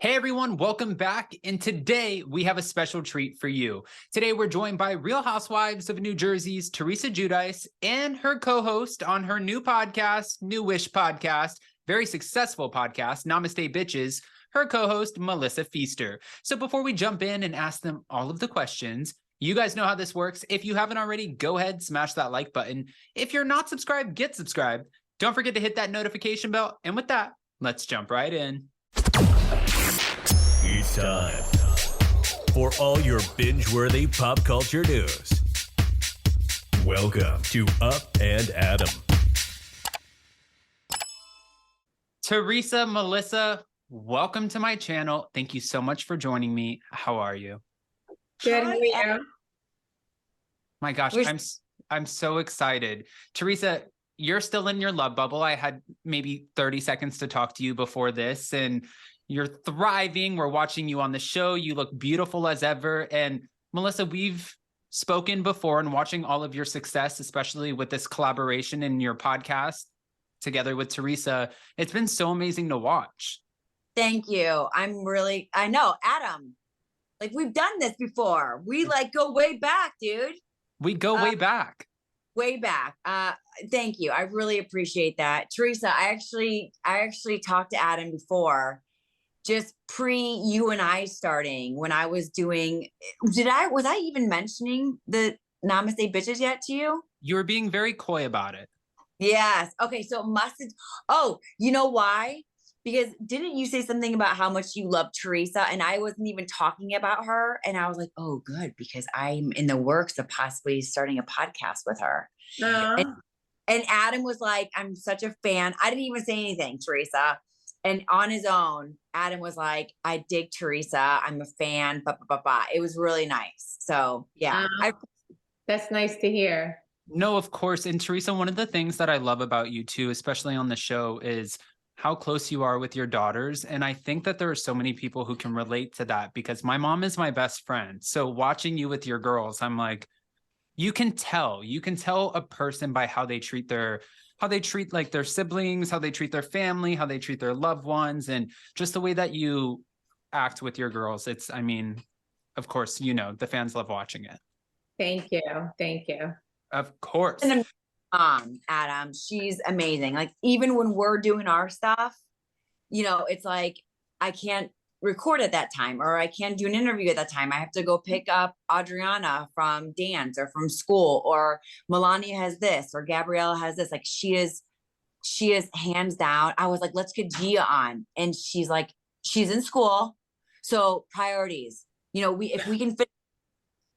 Hey everyone, welcome back. And today we have a special treat for you. Today we're joined by Real Housewives of New Jersey's Teresa Giudice and her co-host on her new podcast, Newish podcast, very successful podcast, Namaste Bitches, her co-host Melissa Pfeister. So before we jump in and ask them all of the questions, you guys know how this works. If you haven't already, go ahead, smash that like button. If you're not subscribed, get subscribed. Don't forget to hit that notification bell. And with that, let's jump right in. It's time for all your binge-worthy pop culture news. Welcome to Up and Adam. Teresa, Melissa, welcome to my channel. Thank you so much for joining me. How are you? Good. How are you? My gosh, I'm so excited. Teresa, you're still in your love bubble. I had maybe 30 seconds to talk to you before this, and you're thriving. We're watching you on the show. You look beautiful as ever. And Melissa, we've spoken before and watching all of your success, especially with this collaboration in your podcast together with Teresa. It's been so amazing to watch. Thank you. I know, Adam, like we've done this before. We go way back, dude. We go way back. Way back. Thank you. I really appreciate that. Teresa, I actually talked to Adam before, just pre you and I starting, when I was doing, was I even mentioning the Namaste Bitches yet to you? You were being very coy about it. Yes. Okay. So you know why? Because didn't you say something about how much you love Teresa? And I wasn't even talking about her. And I was like, oh, good, because I'm in the works of possibly starting a podcast with her. And Adam was like, I'm such a fan. I didn't even say anything, Teresa. And on his own, Adam was like, I dig Teresa. I'm a fan. Blah, blah, blah, blah. It was really nice. So yeah. That's nice to hear. No, of course. And Teresa, one of the things that I love about you too, especially on the show, is how close you are with your daughters. And I think that there are so many people who can relate to that, because my mom is my best friend. So watching you with your girls, I'm like, you can tell a person by how they treat like their siblings, how they treat their family, how they treat their loved ones, and just the way that you act with your girls. Of course, the fans love watching it. Thank you. Thank you. Of course. Adam, she's amazing. Like, even when we're doing our stuff, it's like, I can't record at that time, or I can't do an interview at that time. I have to go pick up Adriana from dance or from school, or Melania has this, or Gabriella has this. Like, she is hands down. I was like, let's get Gia on. And she's like, she's in school. So priorities, if we can fit.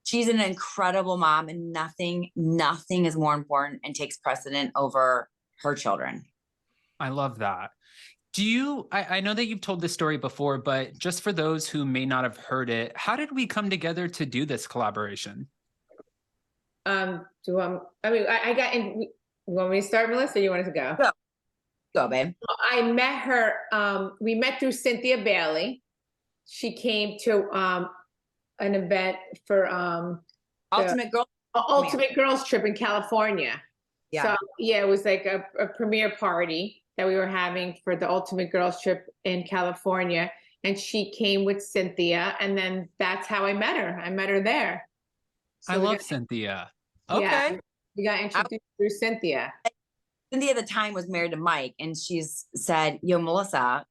She's an incredible mom, and nothing is more important and takes precedent over her children. I love that. I know that you've told this story before, but just for those who may not have heard it, how did we come together to do this collaboration? You want me to start, Melissa, or you want us to go? Go, babe. I met her, we met through Cynthia Bailey. She came to an event for Ultimate Girls Trip in California. Yeah. So yeah, it was like a premiere party that we were having for the Ultimate Girls Trip in California. And she came with Cynthia, and then that's how I met her. I met her there. So I love Cynthia. Okay. Yeah, we got introduced through Cynthia. Cynthia at the time was married to Mike, and she's said, yo, Melissa,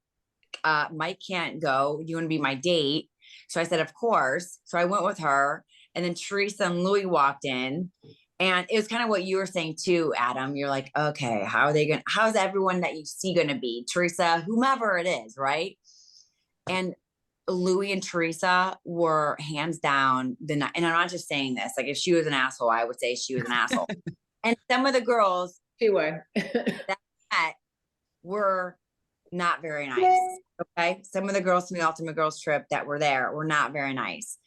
Mike can't go. You want to be my date? So I said, of course. So I went with her, and then Teresa and Louis walked in, and it was kind of what you were saying too, Adam. You're like, okay, how's everyone that you see going to be? Teresa, whomever it is, right? And Louis and Teresa were hands down and I'm not just saying this, like, if she was an asshole, I would say she was an asshole. And some of the girls She would. that were not very nice. Okay. Some of the girls from the Ultimate Girls Trip that were there were not very nice.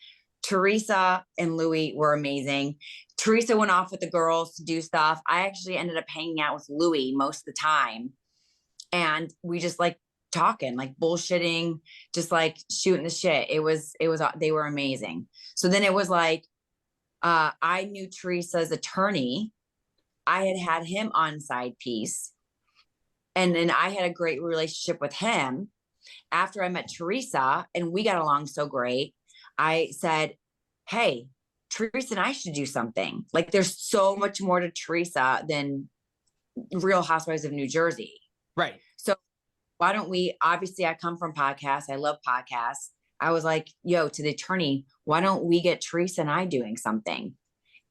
Teresa and Louis were amazing. Teresa went off with the girls to do stuff. I actually ended up hanging out with Louis most of the time. And we just like talking, like bullshitting, just like shooting the shit. They were amazing. So then it was like, I knew Teresa's attorney. I had him on Side Piece. And then I had a great relationship with him. after I met Teresa and we got along so great, I said, hey, Teresa and I should do something. Like there's so much more to Teresa than Real Housewives of New Jersey. Right. So why don't we, obviously I come from podcasts. I love podcasts. I was like, yo, to the attorney, why don't we get Teresa and I doing something?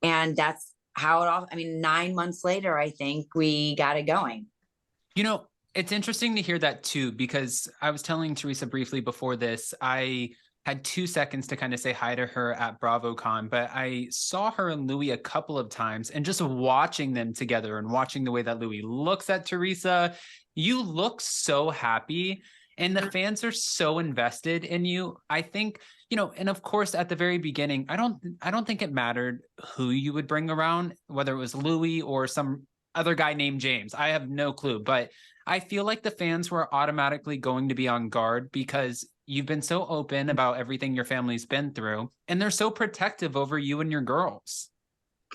And that's how it all, I mean, 9 months later, I think we got it going. You know, it's interesting to hear that too, because I was telling Teresa briefly before this, I had 2 seconds to kind of say hi to her at BravoCon, but I saw her and Louis a couple of times, and just watching them together and watching the way that Louis looks at Teresa, you look so happy and the fans are so invested in you. I think, you know, and of course at the very beginning, I don't think it mattered who you would bring around, whether it was Louis or some other guy named James. I have no clue, but I feel like the fans were automatically going to be on guard because you've been so open about everything your family's been through, and they're so protective over you and your girls.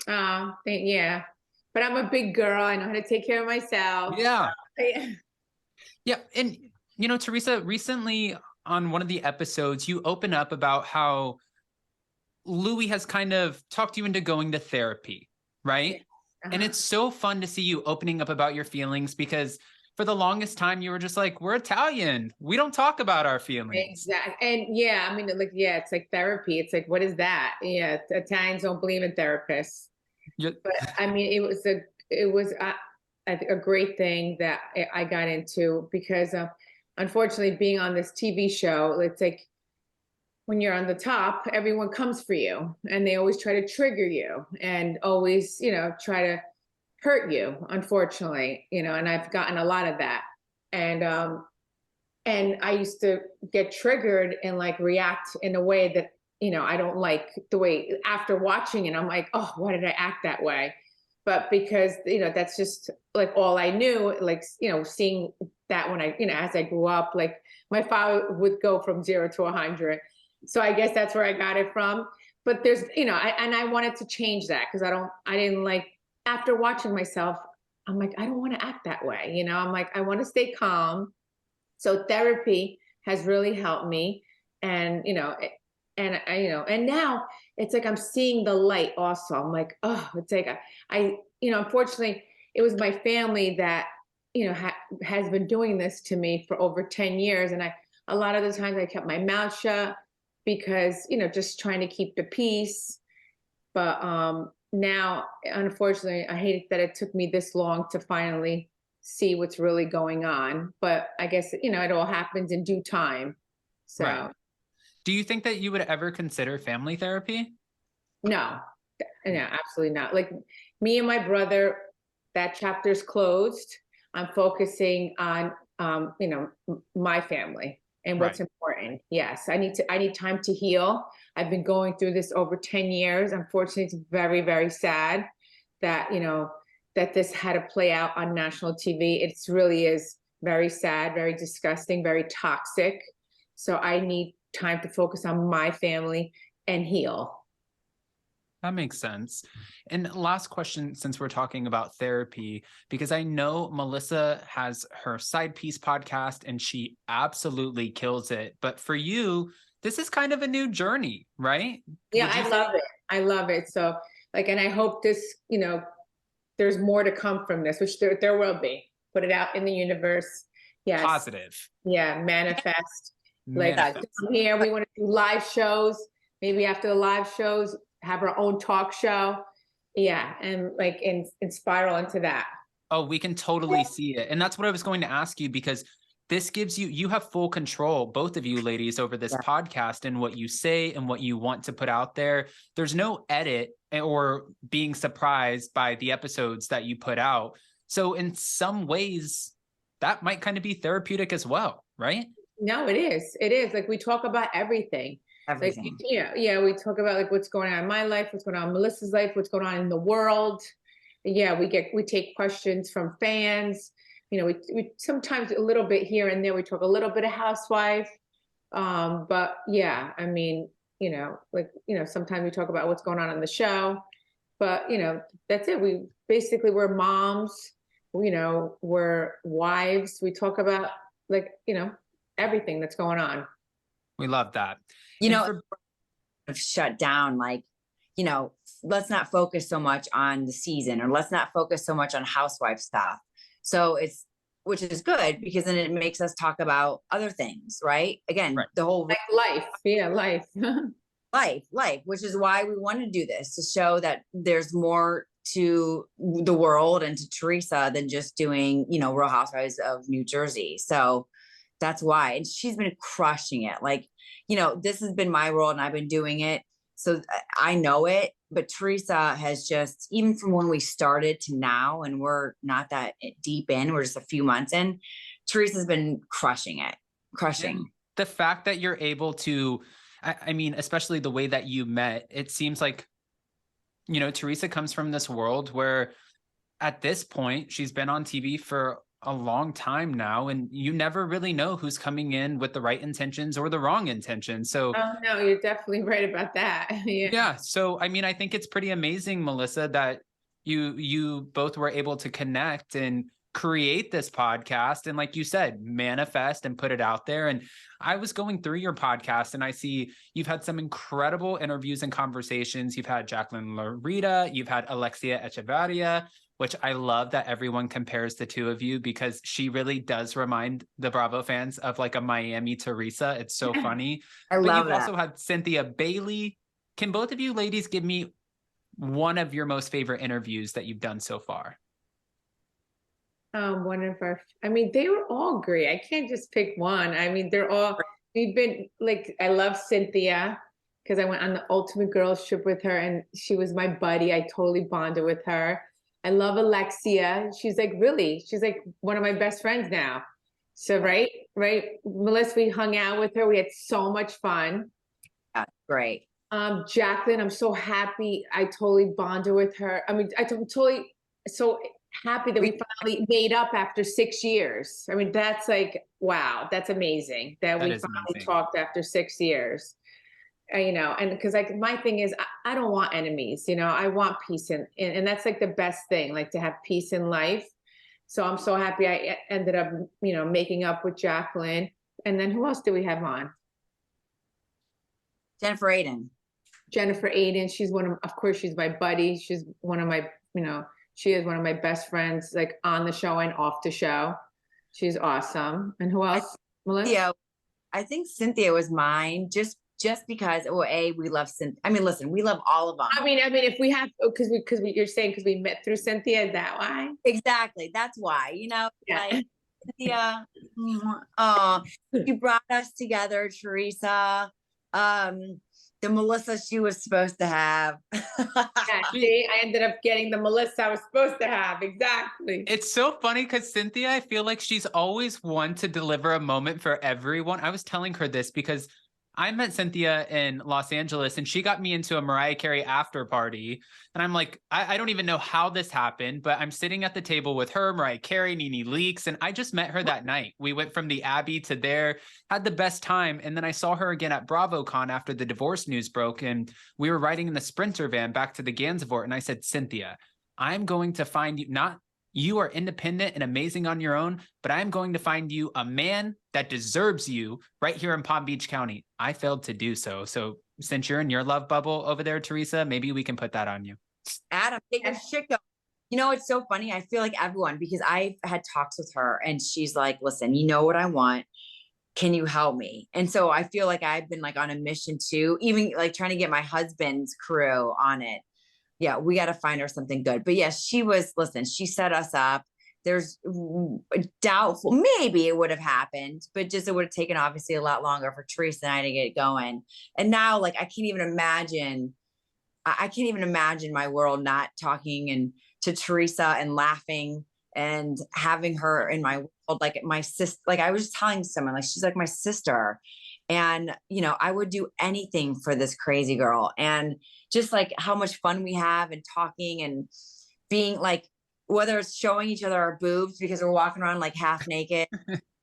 Yeah. But I'm a big girl. I know how to take care of myself. Yeah. Yeah. Yeah. And, you know, Teresa, recently on one of the episodes, you open up about how Louis has kind of talked you into going to therapy, right? And it's so fun to see you opening up about your feelings, because for the longest time you were just like, we're Italian, we don't talk about our feelings. Exactly. And yeah, I mean, like, yeah, it's like therapy. It's like, what is that? Yeah, Italians don't believe in therapists. But I mean, it was a great thing that I got into, because unfortunately, being on this TV show, it's like when you're on the top, everyone comes for you, and they always try to trigger you and always, you know, try to hurt you, unfortunately, you know, and I've gotten a lot of that. And I used to get triggered and like react in a way that, you know, I don't like the way after watching it, I'm like, oh, why did I act that way? But because, you know, that's just like all I knew, like, you know, seeing that when I, you know, as I grew up, like my father would go from 0 to 100. So I guess that's where I got it from. But there's, you know, I wanted to change that, because I didn't like, after watching myself, I'm like, I don't want to act that way. You know, I'm like, I want to stay calm. So therapy has really helped me. And, you know, and I, you know, and now it's like, I'm seeing the light also. I'm like, oh, it's like, you know, unfortunately it was my family that, you know, has been doing this to me for over 10 years. And a lot of the times I kept my mouth shut because, you know, just trying to keep the peace. But, now, unfortunately, I hate that it took me this long to finally see what's really going on. But I guess, you know, it all happens in due time. So, right. Do you think that you would ever consider family therapy? No, absolutely not. Like me and my brother, that chapter's closed. I'm focusing on, you know, my family and what's important. Yes, I need time to heal. I've been going through this over 10 years. Unfortunately, it's very, very sad that, you know, that this had to play out on national TV. It really is very sad, very disgusting, very toxic. So I need time to focus on my family and heal. That makes sense. And last question, since we're talking about therapy, because I know Melissa has her Side Piece podcast and she absolutely kills it. But for you, this is kind of a new journey, right? Yeah, I love it. I love it. So like, and I hope this, you know, there's more to come from this, which there will be. Put it out in the universe. Yes. Positive. Yeah, manifest. Like Manifest. here, we want to do live shows. Maybe after the live shows, have our own talk show. Yeah. And like in spiral into that. Oh, we can totally see it. And that's what I was going to ask you, because this gives you have full control, both of you ladies, over this podcast and what you say and what you want to put out there. There's no edit or being surprised by the episodes that you put out. So in some ways, that might kind of be therapeutic as well, right? No, it is. It is. Like we talk about everything. Everything. Like, yeah, we talk about like what's going on in my life, what's going on in Melissa's life, what's going on in the world. Yeah, we take questions from fans. You know, we sometimes a little bit here and there. We talk a little bit of housewife. But yeah, I mean, you know, like, you know, sometimes we talk about what's going on the show. But, you know, that's it. We're moms, you know, we're wives. We talk about like, you know, everything that's going on. We love that. You And know, for- have shut down, like, you know, let's not focus so much on the season, or let's not focus so much on housewife stuff. So it's, which is good, because then it makes us talk about other things, right? Again, Right. the whole Like life. Yeah, life. life, which is why we want to do this, to show that there's more to the world and to Teresa than just doing, you know, Real Housewives of New Jersey. So that's why. And she's been crushing it. Like, you know, this has been my role and I've been doing it, so I know it. But Teresa has just, even from when we started to now, and we're not that deep in, we're just a few months in, Teresa's been crushing it, crushing. And the fact that you're able to, I mean, especially the way that you met, it seems like, you know, Teresa comes from this world where at this point, she's been on TV for a long time now, and you never really know who's coming in with the right intentions or the wrong intentions. So Oh no, you're definitely right about that. Yeah. yeah. So, I mean, I think it's pretty amazing, Melissa, that you both were able to connect and create this podcast. And like you said, manifest and put it out there. And I was going through your podcast and I see you've had some incredible interviews and conversations. You've had Jacqueline Larita, you've had Alexia Echevarria, which I love that everyone compares the two of you, because she really does remind the Bravo fans of like a Miami Teresa. It's so funny. I But love you've that. also had Cynthia Bailey. Can both of you ladies give me one of your most favorite interviews that you've done so far? One of our, I mean, they were all great. I can't just pick one. I mean, they're all, we've been like, I love Cynthia because I went on the ultimate girls trip with her and she was my buddy. I totally bonded with her. I love Alexia. She's like, really, she's like one of my best friends now. So, right. Melissa, we hung out with her. We had so much fun. Yeah, great. Jacqueline, I'm so happy. I totally bonded with her. I mean, totally so happy that we finally made up after 6 years. I mean, that's like, wow, that's amazing that we is finally amazing. talked after 6 years. You know, and because like my thing is, I don't want enemies. You know, I want peace, and that's like the best thing, like to have peace in life. So I'm so happy I ended up, you know, making up with Jacqueline. And then who else do we have on? Jennifer Aiden. Jennifer Aiden. She's of course, she's my buddy. She's one of my, you know, she is one of my best friends, like on the show and off the show. She's awesome. And who else? Melissa? Yeah, I think Cynthia was mine, just because, well, we love Cynthia. I mean, listen, we love all of them. I mean, if we have, because you're saying because we met through Cynthia, is that why? Exactly. That's why, you know, Yeah. like Cynthia, oh, she brought us together, Teresa. The Melissa she was supposed to have. Yeah, see, I ended up getting the Melissa I was supposed to have. Exactly. It's so funny because Cynthia, I feel like she's always one to deliver a moment for everyone. I was telling her this because I met Cynthia in Los Angeles and she got me into a Mariah Carey after party. And I'm like, I don't even know how this happened, but I'm sitting at the table with her, Mariah Carey, Nene Leakes, and I just met her that night. We went from the Abbey to there, had the best time. And then I saw her again at BravoCon after the divorce news broke. And we were riding in the Sprinter van back to the Gansevoort. And I said, Cynthia, I'm going to find you, not you are independent and amazing on your own, but I'm going to find you a man that deserves you right here in Palm Beach County. I failed to do so. So since you're in your love bubble over there, Teresa, maybe we can put that on you. Adam, take your shit going. You know, it's so funny. I feel like everyone, because I've had talks with her and she's like, listen, you know what I want. Can you help me? And so I feel like I've been like on a mission too, even like trying to get my husband's crew on it. Yeah, we got to find her something good. But yes, she set us up. There's doubtful, maybe it would have happened, but just it would have taken obviously a lot longer for Teresa and I to get it going. And now, like, I can't even imagine my world not talking and to Teresa and laughing and having her in my world, like my sister. Like I was just telling someone, like she's like my sister, and you know, I would do anything for this crazy girl. And just like how much fun we have and talking and being like, whether it's showing each other our boobs because we're walking around like half naked,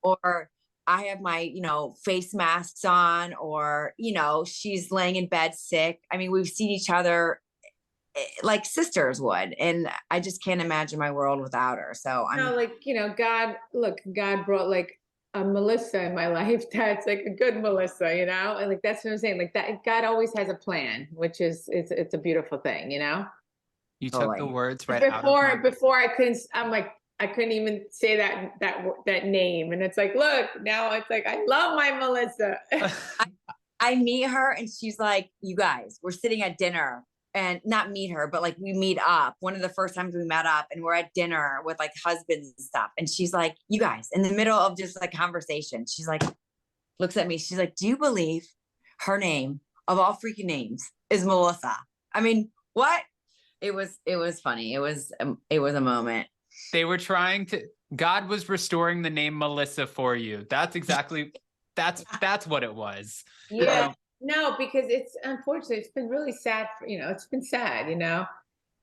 or I have my, you know, face masks on, or, you know, she's laying in bed sick. I mean, we've seen each other like sisters would, and I just can't imagine my world without her. So I'm like, you know, God brought like a Melissa in my life that's like a good Melissa, you know? And like that's what I'm saying. Like that God always has a plan, which is it's a beautiful thing, you know? You took the Totally. words right out of my Before I couldn't, I'm like, I couldn't even say that name. And it's like, look, now it's like I love my Melissa. I meet her and she's like, you guys, we're sitting at dinner, and not meet her, but like we meet up. One of the first times we met up, and we're at dinner with like husbands and stuff. And she's like, you guys, in the middle of just like conversation, she's like, looks at me. She's like, do you believe her name of all freaking names is Melissa? I mean, what? It was funny. It was a moment. They were trying to, God was restoring the name Melissa for you. That's exactly, that's what it was. Yeah. No, because it's unfortunately, it's been really sad for, it's been sad,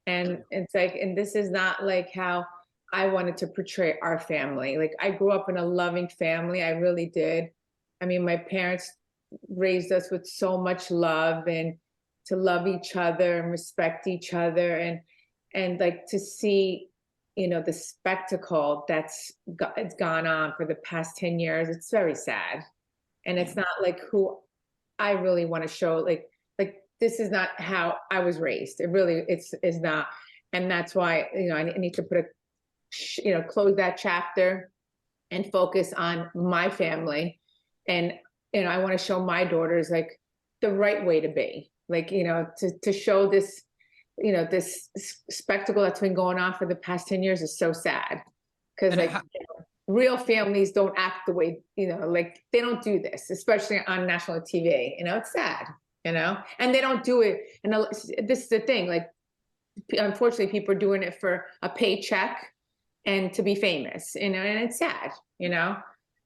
and it's like, and this is not like how I wanted to portray our family. Like I grew up in a loving family. I really did. I mean, my parents raised us with so much love and to love each other and respect each other. And like to see, the spectacle it's gone on for the past 10 years, it's very sad. And it's not like who I really want to show, like this is not how I was raised. It really is not. And that's why, I need to put close that chapter and focus on my family. And, I want to show my daughters like the right way to be, like, to show this, this spectacle that's been going on for the past 10 years is so sad. Cause like, real families don't act the way, like they don't do this, especially on national TV, it's sad, and they don't do it. And this is the thing, like, unfortunately people are doing it for a paycheck and to be famous, and it's sad, and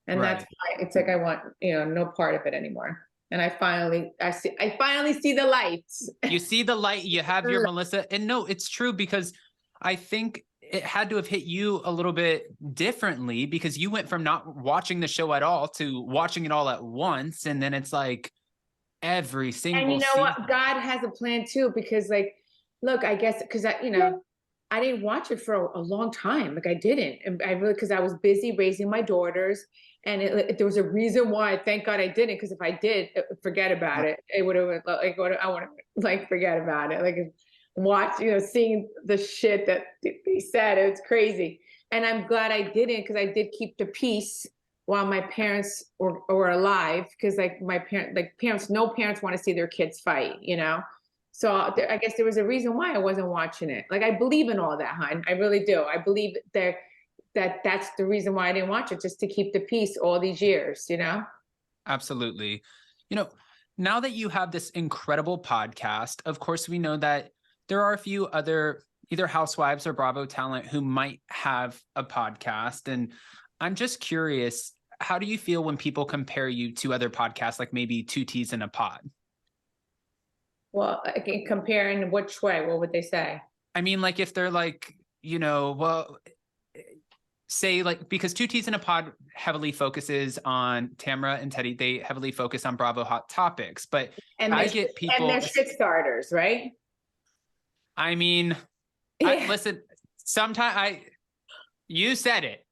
Right. that's why it's like, I want, no part of it anymore. And I finally see the lights. You see the light, you have your Melissa. And no, it's true, because I think it had to have hit you a little bit differently, because you went from not watching the show at all to watching it all at once. And then it's like every single And you know season. what? God has a plan too, because like, look, I guess, because I didn't watch it for a long time. Like I didn't. And I really, because I was busy raising my daughters. And there was a reason why. Thank God I didn't, because if I did, forget about it. It would have like, I want to like forget about it. Like watch, seeing the shit that they said, it's crazy. And I'm glad I didn't, because I did keep the peace while my parents were alive. Because like no parents want to see their kids fight, So I guess there was a reason why I wasn't watching it. Like I believe in all that, hon. I really do. I believe that's the reason why I didn't watch it, just to keep the peace all these years, Absolutely. Now that you have this incredible podcast, of course, we know that there are a few other either housewives or Bravo talent who might have a podcast. And I'm just curious, how do you feel when people compare you to other podcasts, like maybe Two Teas in a Pod? Well, comparing which way, what would they say? I mean, like if they're like, well, say like, because Two Teas in a Pod heavily focuses on Tamara and Teddy. They heavily focus on Bravo Hot Topics, but I get people. And they're shit starters, right? I mean, Yeah. listen, sometimes you said it,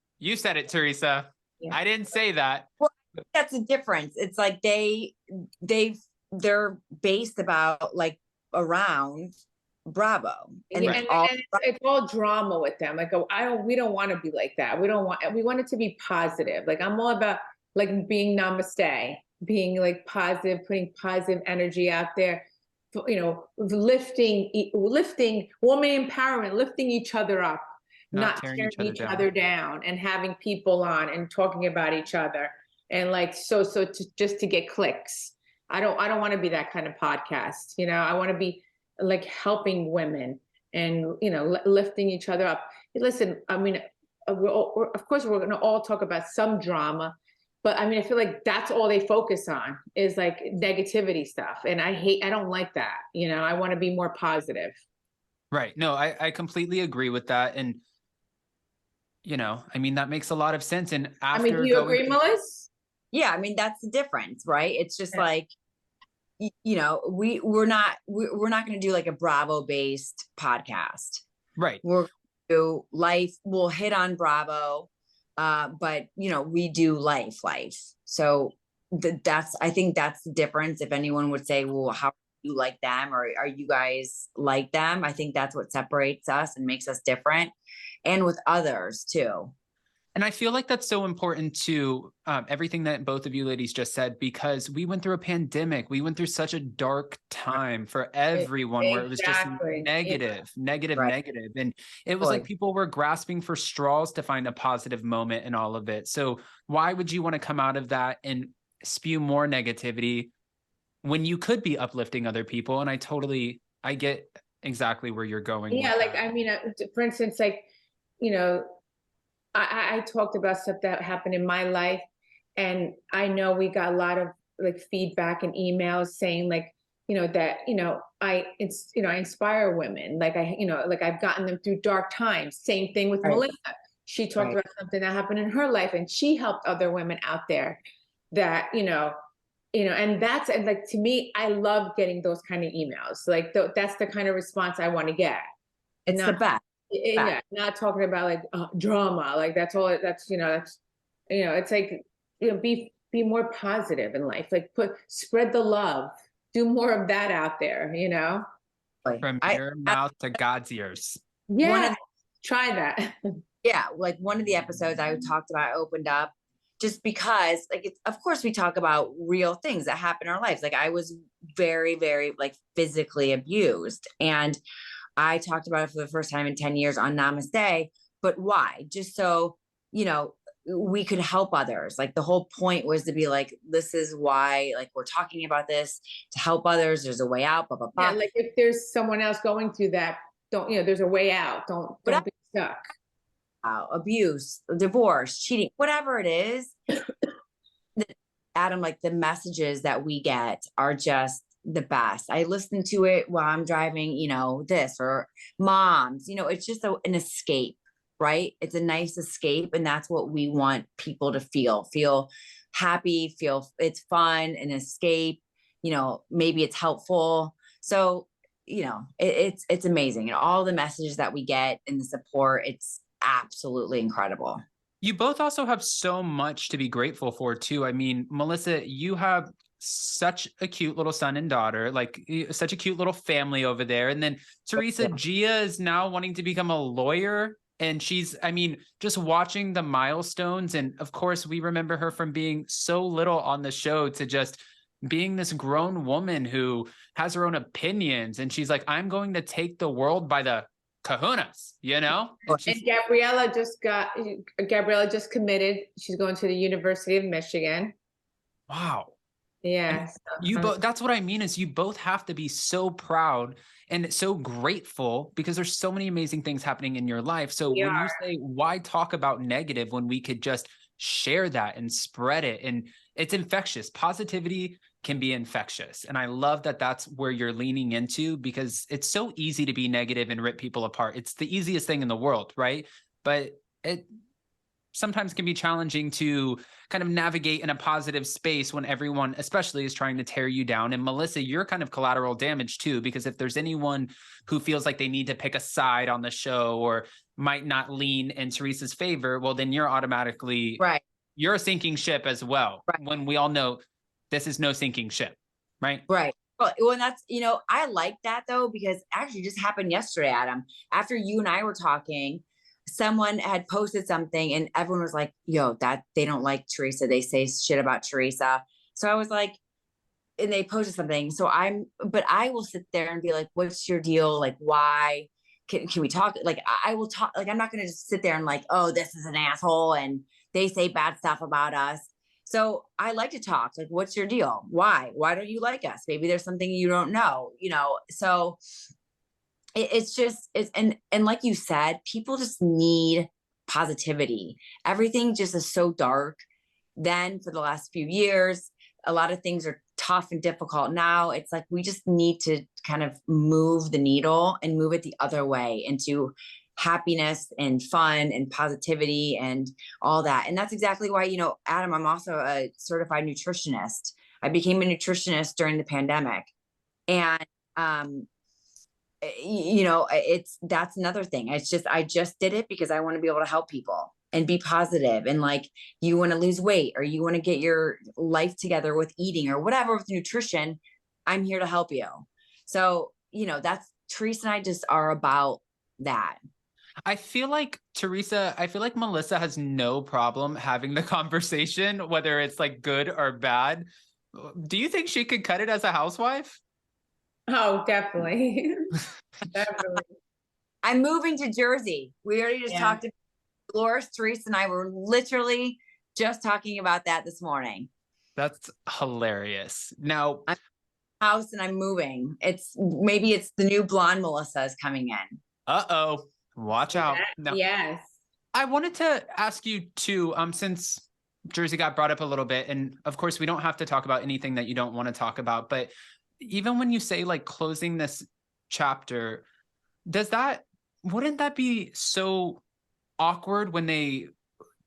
Teresa. Yeah. I didn't say that. Well, that's the difference. It's like they're based about like around Bravo, and it's all drama with them. Like, we don't want to be like that. We want it to be positive. Like I'm all about like being Namaste, being like positive, putting positive energy out there. Lifting woman empowerment, lifting each other up, not tearing each other down, and having people on and talking about each other. And like, just to get clicks. I don't want to be that kind of podcast. I want to be like helping women and, lifting each other up. Listen, I mean, of course we're going to all talk about some drama, but I mean, I feel like that's all they focus on is like negativity stuff. And I don't like that. I want to be more positive. Right. No, I completely agree with that. And, I mean, that makes a lot of sense. And after do you agree, Melissa? Yeah. I mean, that's the difference, right? It's just like, we're not going to do like a Bravo based podcast. Right. We're do life. We'll hit on Bravo. But you know, we do life. So I think that's the difference. If anyone would say, well, how do you like them, or are you guys like them? I think that's what separates us and makes us different, and with others too. And I feel like that's so important to everything that both of you ladies just said, because we went through a pandemic. We went through such a dark time for everyone where it was just negative, negative, Right. negative. And it was like people were grasping for straws to find a positive moment in all of it. So why would you want to come out of that and spew more negativity when you could be uplifting other people? And I get exactly where you're going. Yeah, like, I mean, for instance, like, you know, I talked about stuff that happened in my life, and I know we got a lot of like feedback and emails saying like, you know, that, you know, I inspire women. Like like I've gotten them through dark times. Same thing with Melissa. She talked about something that happened in her life, and she helped other women out there that, and that's, and like, to me, I love getting those kind of emails. Like that's the kind of response I want to get. It's the best. Yeah, not talking about like drama, like that's all. It's like, be more positive in life. Like spread the love, do more of that out there. From your mouth to God's ears. Yeah, try that. Yeah, like one of the episodes I talked about, I opened up just because, like, of course we talk about real things that happen in our lives. Like I was very, very like physically abused, and I talked about it for the first time in 10 years on Namaste. But why? Just so, we could help others. Like the whole point was to be like, this is why, like, we're talking about this to help others. There's a way out, blah, blah, blah. Yeah, like if there's someone else going through that, there's a way out. Don't be stuck. Abuse, divorce, cheating, whatever it is. Adam, like the messages that we get are just the best. I listen to it while I'm driving, this, or moms, it's just an escape, right? It's a nice escape. And that's what we want people to feel happy, feel it's fun, an escape, maybe it's helpful. So, it's amazing. And all the messages that we get and the support, it's absolutely incredible. You both also have so much to be grateful for too. I mean, Melissa, you have such a cute little son and daughter, like such a cute little family over there. And then Teresa Gia is now wanting to become a lawyer. And she's, just watching the milestones. And of course, we remember her from being so little on the show to just being this grown woman who has her own opinions. And she's like, I'm going to take the world by the kahunas, And Gabriella just committed. She's going to the University of Michigan. Wow. Yeah. You both, that's what I mean, is you both have to be so proud and so grateful because there's so many amazing things happening in your life. So when you say, why talk about negative when we could just share that and spread it? And it's infectious. Positivity can be infectious. And I love that that's where you're leaning into, because it's so easy to be negative and rip people apart. It's the easiest thing in the world, right? But it sometimes can be challenging to kind of navigate in a positive space when everyone especially is trying to tear you down. And Melissa, you're kind of collateral damage too, because if there's anyone who feels like they need to pick a side on the show or might not lean in Teresa's favor, well, then you're automatically, you're a sinking ship as well. When we all know this is no sinking ship, right? Right. Well, that's, I like that though, because actually just happened yesterday, Adam, after you and I were talking, someone had posted something and everyone was like, that they don't like Teresa. They say shit about Teresa. So I was like, and they posted something. So but I will sit there and be like, what's your deal? Like, why can we talk? Like, I will talk, like, I'm not going to just sit there and like, oh, this is an asshole and they say bad stuff about us. So I like to talk, like, what's your deal? Why don't you like us? Maybe there's something you don't know, so it's and like you said, people just need positivity. Everything just is so dark. Then for the last few years, a lot of things are tough and difficult. Now it's like, we just need to kind of move the needle and move it the other way into happiness and fun and positivity and all that. And that's exactly why, Adam, I'm also a certified nutritionist. I became a nutritionist during the pandemic. And, that's another thing. It's just, I just did it because I want to be able to help people. and be positive, and like you want to lose weight or you want to get your life together with eating or whatever with nutrition, I'm here to help you. So, that's Teresa and I just are about that. I feel like Melissa has no problem having the conversation, whether it's like good or bad. Do you think she could cut it as a housewife? Oh, definitely. Definitely. I'm moving to Jersey. We already just talked about Dolores, Teresa, and I were literally just talking about that this morning. That's hilarious. Now, I'm house and I'm moving. Maybe it's the new blonde Melissa is coming in. uh-oh, watch out. No. Yes. I wanted to ask you too, since Jersey got brought up a little bit, and of course we don't have to talk about anything that you don't want to talk about, but even when you say like closing this chapter, wouldn't that be so awkward when they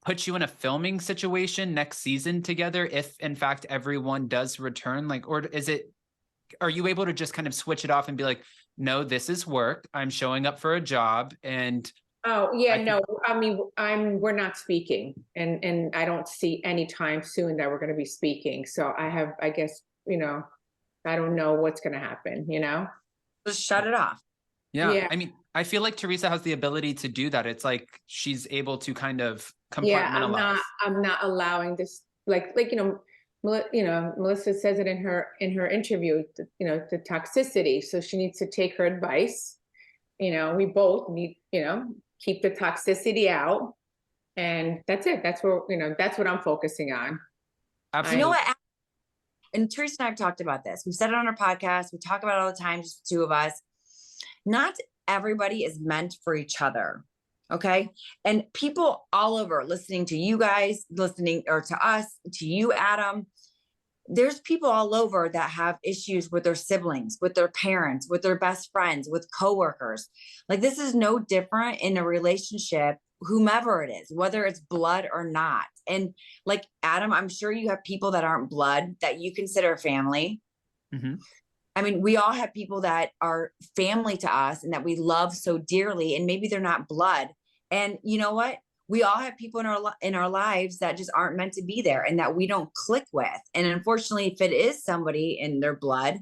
put you in a filming situation next season together, if in fact everyone does return? Like, or are you able to just kind of switch it off and be like, no, this is work, I'm showing up for a job? And oh yeah, no, I mean, we're not speaking, and I don't see any time soon that we're going to be speaking. So I guess, I don't know what's going to happen, Just shut it off. Yeah. I mean, I feel like Teresa has the ability to do that. It's like she's able to kind of compartmentalize. Yeah, I'm not allowing this, Melissa says it in her interview, the toxicity. So she needs to take her advice. We both need, keep the toxicity out, and that's it. That's what I'm focusing on. Absolutely. You know what? And Teresa and I have talked about this. We've said it on our podcast. We talk about it all the time, just the two of us. Not everybody is meant for each other. Okay. And people all over listening to you guys, listening, or to us, to you, Adam, there's people all over that have issues with their siblings, with their parents, with their best friends, with coworkers. Like, this is no different in a relationship, whomever it is, whether it's blood or not. And like, Adam, I'm sure you have people that aren't blood that you consider family. Mm-hmm. I mean, we all have people that are family to us and that we love so dearly, and maybe they're not blood. And you know what? We all have people in our lives that just aren't meant to be there and that we don't click with. And unfortunately, if it is somebody in their blood,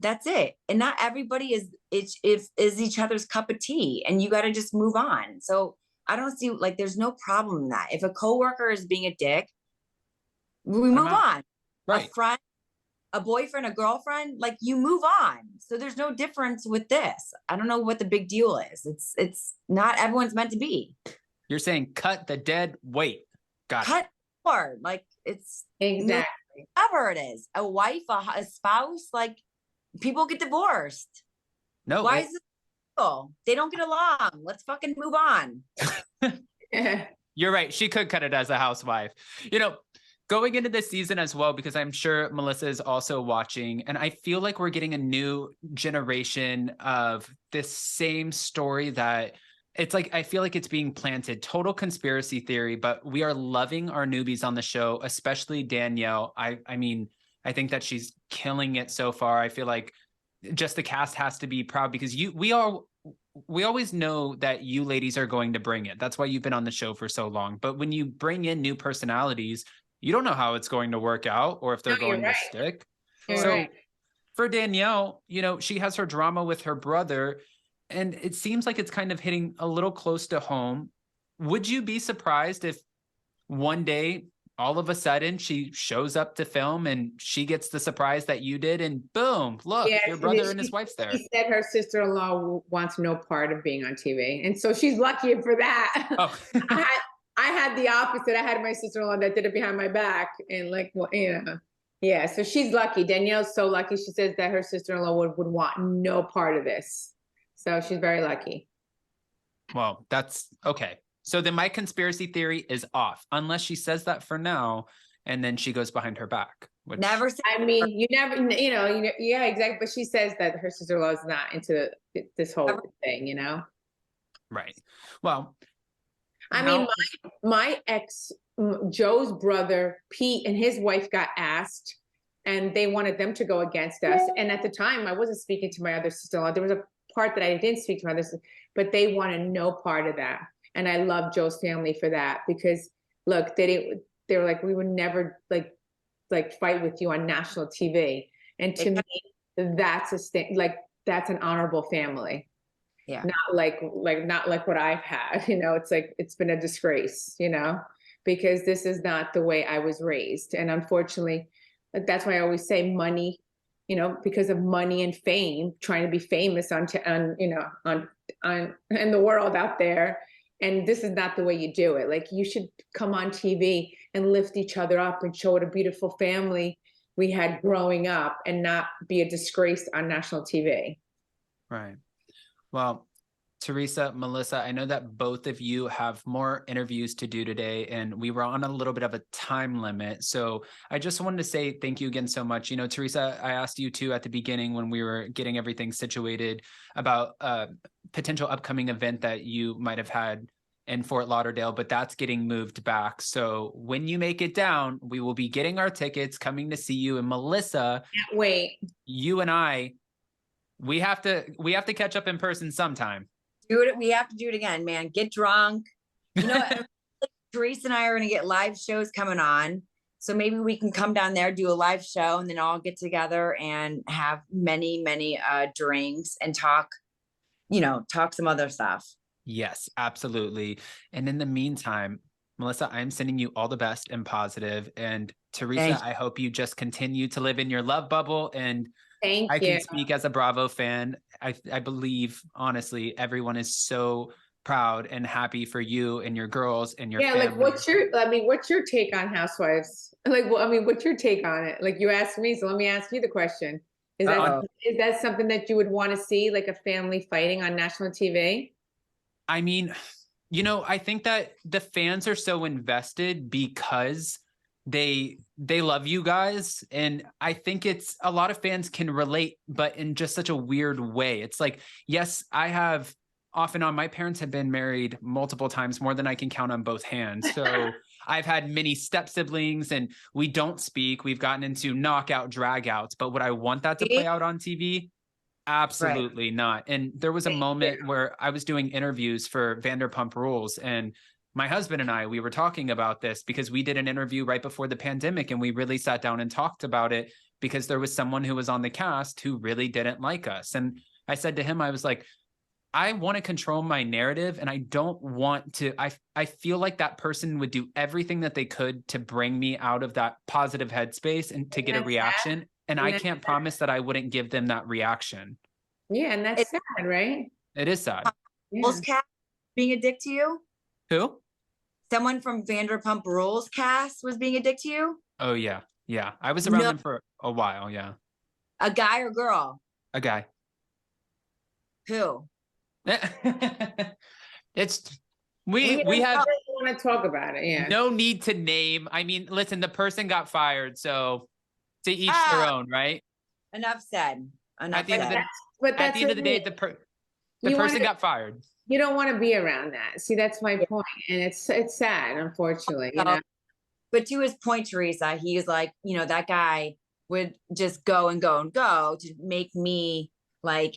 that's it. And not everybody is each other's cup of tea, and you got to just move on. So I don't see, like, there's no problem in that. If a coworker is being a dick, we move on. Right. A friend, a boyfriend, a girlfriend, like, you move on. So there's no difference with this. I don't know what the big deal is. It's not everyone's meant to be. You're saying cut the dead weight. Got cut cord. Like, it's exactly whatever it is. A wife, a spouse, like, people get divorced. No. Why is it people? They don't get along. Let's fucking move on. You're right. She could cut it as a housewife. Going into this season as well, because I'm sure Melissa is also watching, and I feel like we're getting a new generation of this same story that it's like, I feel like it's being planted. Total conspiracy theory, but we are loving our newbies on the show, especially Danielle. I mean, I think that she's killing it so far. I feel like just the cast has to be proud, because we always know that you ladies are going to bring it. That's why you've been on the show for so long. But when you bring in new personalities, you don't know how it's going to work out or if they're going to stick. So for Danielle, she has her drama with her brother, and it seems like it's kind of hitting a little close to home. Would you be surprised if one day, all of a sudden, she shows up to film and she gets the surprise that you did, and boom, look, your brother and his wife's there? She said her sister-in-law wants no part of being on TV. And so she's lucky for that. Oh. I had the opposite. I had my sister-in-law that did it behind my back, and yeah. So she's lucky. Danielle's so lucky. She says that her sister-in-law would want no part of this. So she's very lucky. Well, that's okay. So then my conspiracy theory is off, unless she says that for now, and then she goes behind her back. Which... Never. I mean, you never, yeah, exactly. But she says that her sister-in-law is not into this whole thing, Right. Well, I mean, my ex, Joe's brother, Pete, and his wife got asked, and they wanted them to go against us. And at the time, I wasn't speaking to my other sister-in-law. There was a part that I didn't speak to my other sister, but they wanted no part of that. And I love Joe's family for that, because look, they were like, we would never like fight with you on national TV. And to me, that's that's an honorable family. Yeah. Not like what I've had, you know, it's like, it's been a disgrace, you know, because this is not the way I was raised. And unfortunately, that's why I always say money, you know, because of money and fame, trying to be famous on you know, on in the world out there. And this is not the way you do it. Like, you should come on TV and lift each other up and show what a beautiful family we had growing up, and not be a disgrace on national TV. Right. Well, Teresa, Melissa, I know that both of you have more interviews to do today, and we were on a little bit of a time limit. So I just wanted to say thank you again so much. You know, Teresa, I asked you too at the beginning when we were getting everything situated about a potential upcoming event that you might have had in Fort Lauderdale, but that's getting moved back. So when you make it down, we will be getting our tickets, coming to see you. And Melissa, Can't wait. you and I, we have to catch up in person sometime. Do it. We have to do it again, man. Get drunk. You know, Teresa and I are going to get live shows coming on. So maybe we can come down there, do a live show, and then all get together and have many, many drinks and talk, you know, talk some other stuff. Yes, absolutely. And in the meantime, Melissa, I'm sending you all the best and positive. And Teresa, I hope you just continue to live in your love bubble. And Thank I you. can speak as a Bravo fan. I believe, honestly, everyone is so proud and happy for you and your girls and your family. Like, what's your take on Housewives? Like, well, I mean, what's your take on it? Like, you asked me, so let me ask you the question. Is that something that you would want to see, like a family fighting on national TV? I mean, you know, I think that the fans are so invested because they love you guys. And I think it's a lot of fans can relate, but in just such a weird way. It's like, yes, I have off and on, my parents have been married multiple times, more than I can count on both hands. So I've had many step siblings and we don't speak. We've gotten into knockout dragouts, but would I want that to play out on TV? Absolutely not. And there was a moment where I was doing interviews for Vanderpump Rules, and my husband and I, we were talking about this because we did an interview right before the pandemic, and we really sat down and talked about it because there was someone who was on the cast who really didn't like us. And I said to him, I was like, I want to control my narrative, and I don't want to, I feel like that person would do everything that they could to bring me out of that positive headspace and to get a reaction. And I can't promise that I wouldn't give them that reaction. Yeah, and that's sad, right? It is sad. Rules cast being a dick to you? Who? Someone from Vanderpump Rules cast was being a dick to you? Oh, yeah. Yeah. I was around them for a while. Yeah. A guy or girl? A guy. Who? It's we have want to talk about it. Yeah. No need to name. I mean, listen, the person got fired, so to each their own, right? Enough said. At the end of the day, the person got fired. You don't want to be around that. See, that's my point. And it's sad, unfortunately. You know? But to his point, Teresa, he's like, you know, that guy would just go and go and go to make me like,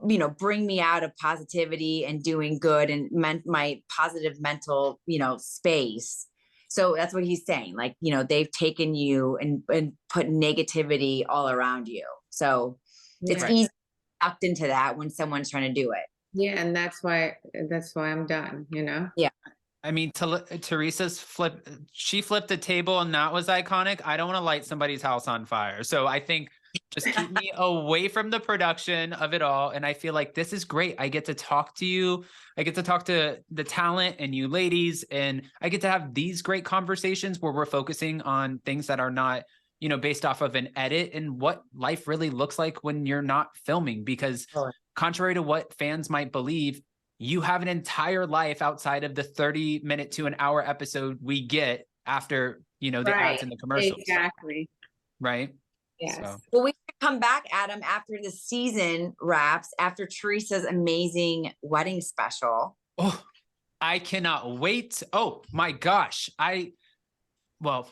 you know, bring me out of positivity and doing good and my positive mental, you know, space. So that's what he's saying. Like, you know, they've taken you and put negativity all around you. So it's easy to get sucked into that when someone's trying to do it. Yeah. And that's why I'm done, you know? Yeah. I mean, Teresa's she flipped the table and that was iconic. I don't want to light somebody's house on fire. So I think just keep me away from the production of it all. And I feel like this is great. I get to talk to you. I get to talk to the talent and you ladies. And I get to have these great conversations where we're focusing on things that are not, you know, based off of an edit and what life really looks like when you're not filming. Because contrary to what fans might believe, you have an entire life outside of the 30-minute to an hour episode we get after, you know, the ads and the commercials. Exactly. Right? Yes. So. Well, we should come back, Adam, after the season wraps, after Teresa's amazing wedding special. Oh, I cannot wait. Oh my gosh. Well,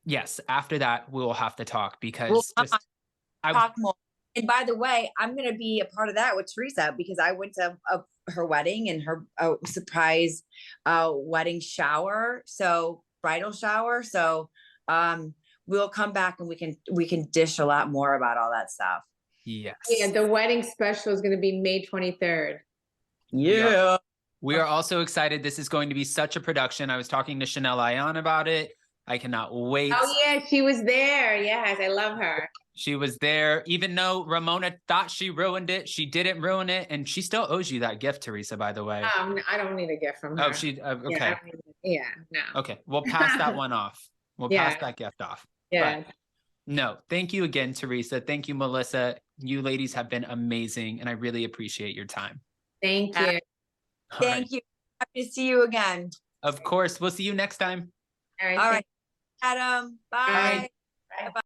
yes, after that, we will have to talk because talk more. And by the way, I'm going to be a part of that with Teresa because I went to her wedding and her surprise wedding shower. So bridal shower. So we'll come back and we can dish a lot more about all that stuff. Yes. Yeah, the wedding special is going to be May 23rd. Yeah. We are also excited. This is going to be such a production. I was talking to Chanel Ayan about it. I cannot wait. Oh yeah, she was there. Yes, I love her. She was there. Even though Ramona thought she ruined it, she didn't ruin it. And she still owes you that gift, Teresa, by the way. I don't need a gift from her. Oh, she, okay. Yeah, no. Okay, we'll pass that one off. We'll pass that gift off. Yeah. But no, thank you again, Teresa. Thank you, Melissa. You ladies have been amazing, and I really appreciate your time. Thank you. Thank you. Happy to see you again. Of course. We'll see you next time. All right. All right. Adam, bye. Bye. Bye.